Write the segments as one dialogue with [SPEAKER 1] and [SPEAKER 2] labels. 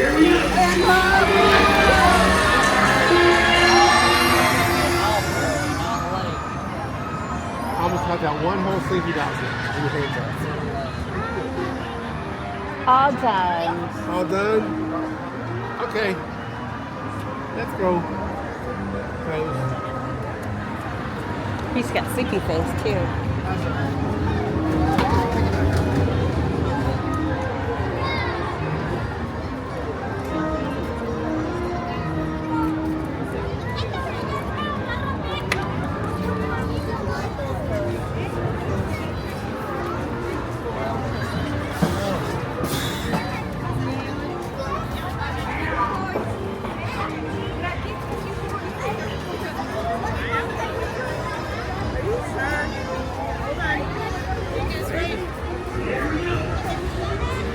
[SPEAKER 1] Almost got that one whole sleepy dowsing in your hands
[SPEAKER 2] All done.
[SPEAKER 1] All done? Okay. Let's go.
[SPEAKER 2] He's got sleepy face too.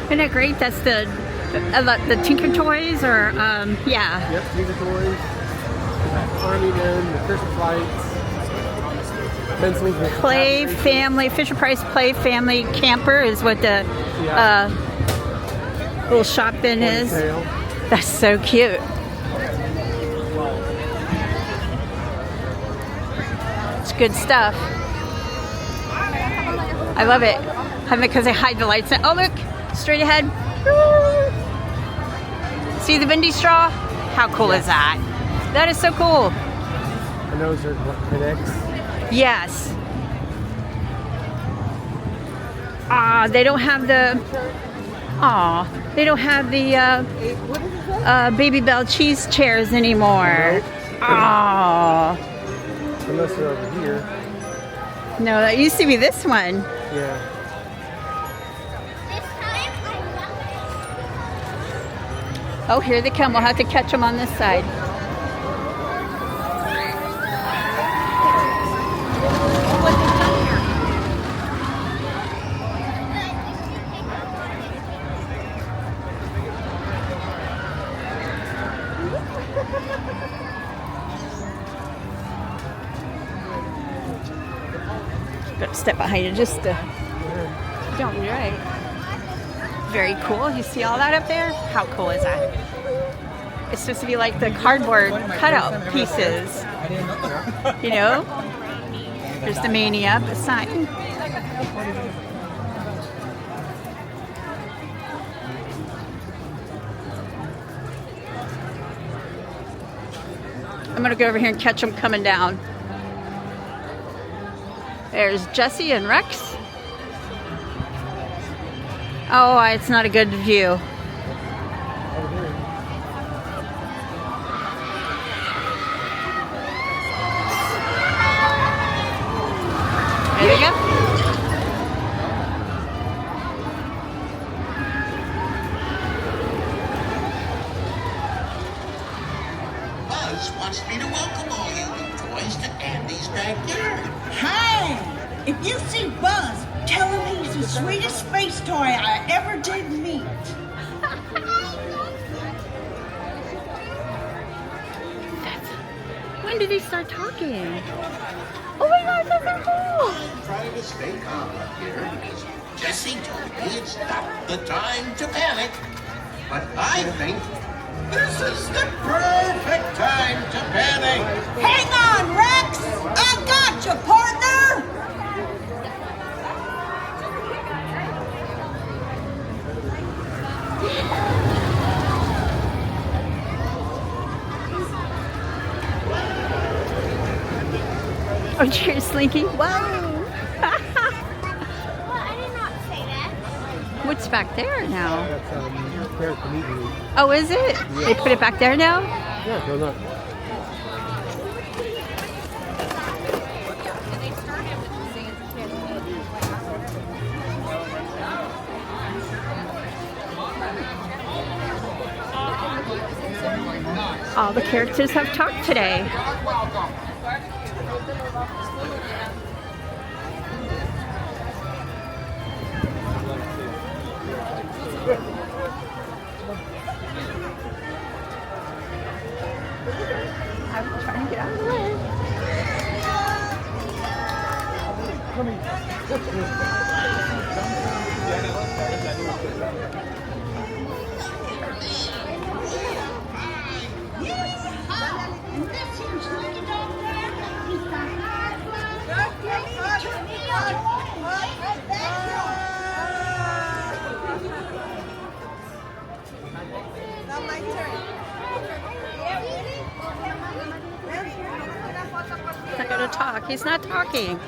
[SPEAKER 2] Isn't that great? That's the Tinker Toys, or yeah.
[SPEAKER 1] Yep, Tinker Toys. Army Men, the Christmas lights, pencils.
[SPEAKER 2] Play Family, Fisher Price Play Family Camper is what the little shop bin is. That's so cute. It's good stuff. I love it. Because they hide the lights. Oh look, straight ahead. See the bendy straw? How cool is that? That is so cool.
[SPEAKER 1] And those are what connects.
[SPEAKER 2] Yes. They don't have the. They don't have the Baby Bell cheese chairs anymore.
[SPEAKER 1] Unless they're over here.
[SPEAKER 2] No, that used to be this one.
[SPEAKER 1] Yeah.
[SPEAKER 2] Oh, here they come. We'll have to catch them on this side. Got to step behind you just to. Don't be right. Very cool. You see all that up there? How cool is that? It's supposed to be like the cardboard cutout pieces. You know? There's the Mania, the sign. I'm going to go over here and catch them coming down. There's Jesse and Rex. Oh, it's not a good view. There you go.
[SPEAKER 3] Buzz wants me to welcome all you new toys to Andy's backyard.
[SPEAKER 4] Hi! If you see Buzz, tell him he's the sweetest space toy I ever did meet.
[SPEAKER 2] When did they start talking? Oh my gosh, that's so cool!
[SPEAKER 3] I'm trying to stay calm up here because Jesse told me it's not the time to panic. But I think this is the perfect time to panic.
[SPEAKER 4] Hang on, Rex! I got you, partner!
[SPEAKER 2] Oh, cheers, Slinky. Whoa!
[SPEAKER 5] Well, I did not say that.
[SPEAKER 2] What's back there now?
[SPEAKER 1] That's character meet and greet.
[SPEAKER 2] Oh, is it? They put it back there now?
[SPEAKER 1] Yeah, go look.
[SPEAKER 2] All the characters have talked today. I'm trying to get out of the way. He's not talking.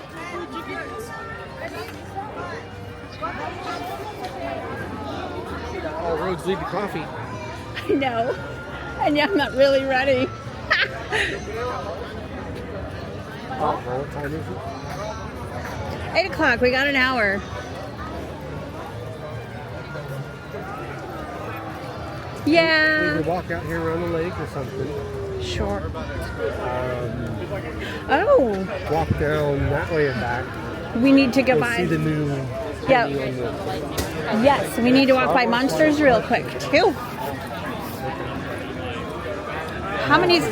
[SPEAKER 1] All roads lead to coffee.
[SPEAKER 2] I know. And yeah, I'm not really ready.
[SPEAKER 1] Oh, what time is it?
[SPEAKER 2] 8 o'clock. We got an hour.
[SPEAKER 1] We
[SPEAKER 2] Yeah.
[SPEAKER 1] could walk out here around the lake or something.
[SPEAKER 2] Sure. Oh,
[SPEAKER 1] Walk down that way and back.
[SPEAKER 2] we need to go
[SPEAKER 1] Go
[SPEAKER 2] by.
[SPEAKER 1] see the new
[SPEAKER 2] Yeah.
[SPEAKER 1] venue on the-
[SPEAKER 2] Yes, we need to walk by Monsters real quick too. How many's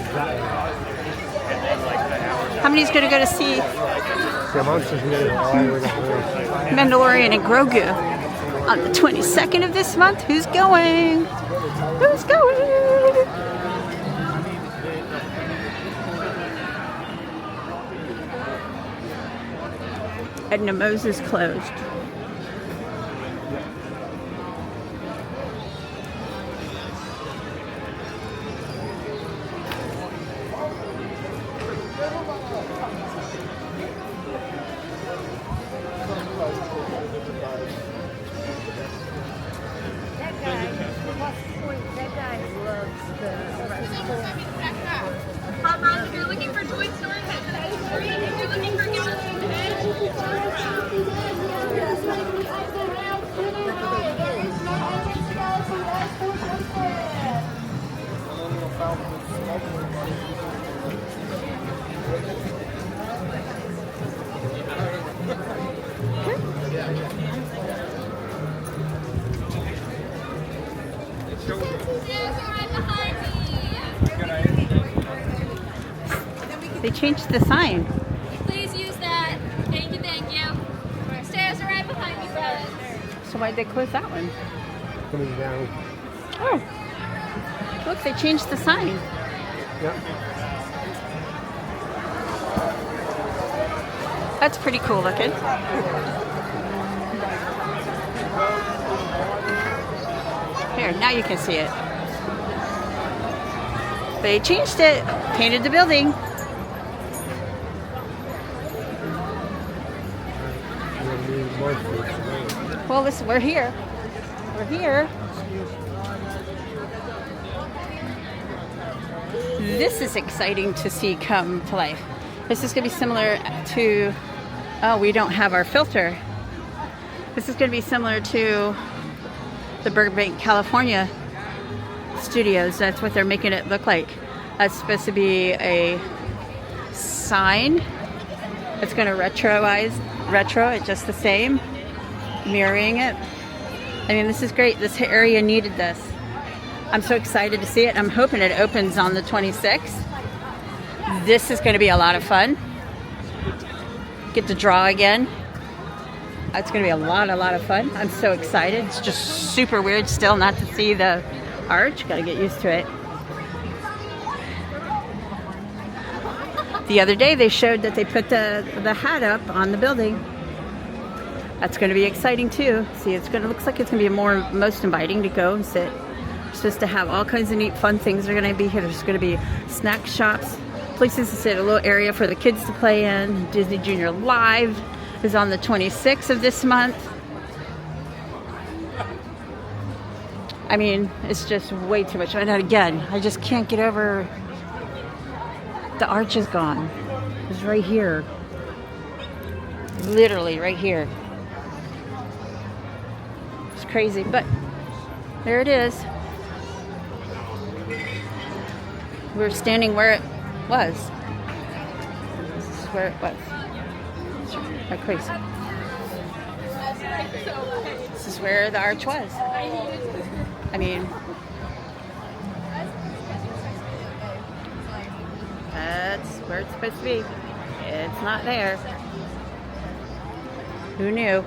[SPEAKER 2] gonna go to see
[SPEAKER 1] Yeah, Monsters really all the way down there.
[SPEAKER 2] Mandalorian and Grogu on the 22nd of this month? Who's going? Who's going? Edna Moses closed.
[SPEAKER 5] Mom, if you're looking for Toy Story, head to the ice cream. If you're looking for Galaxy's Edge, turn around. Stairs are right behind me.
[SPEAKER 2] They changed the sign.
[SPEAKER 5] Please use that. Thank you, thank you. Stairs are right behind me, friends.
[SPEAKER 2] So why'd they close that one?
[SPEAKER 1] Coming down.
[SPEAKER 2] Oh, look, they changed the sign.
[SPEAKER 1] Yep.
[SPEAKER 2] That's pretty cool looking. Here, now you can see it. They changed it, painted the building. Well, listen, we're here. We're here. This is exciting to see come to life. This is going to be similar to, oh, we don't have our filter. This is going to be similar to the Burbank, California studios. That's what they're making it look like. That's supposed to be a sign. It's going to retro it just the same, mirroring it. I mean, this is great. This area needed this. I'm so excited to see it. I'm hoping it opens on the 26th. This is going to be a lot of fun. Get to draw again. It's going to be a lot of fun. I'm so excited. It's just super weird still not to see the arch. Got to get used to it. The other day they showed that they put the hat up on the building. That's going to be exciting too. See, looks like it's going to be most inviting to go and sit. It's supposed to have all kinds of neat fun things are going to be here. There's going to be snack shops, places to sit, a little area for the kids to play in. Disney Junior Live is on the 26th of this month. I mean, it's just way too much. And again, I just can't get over the arch is gone. It's right here. Literally right here. It's crazy, but there it is. We're standing where it was. This is where it was. Like crazy. This is where the arch was. I mean, that's where it's supposed to be. It's not there. Who knew?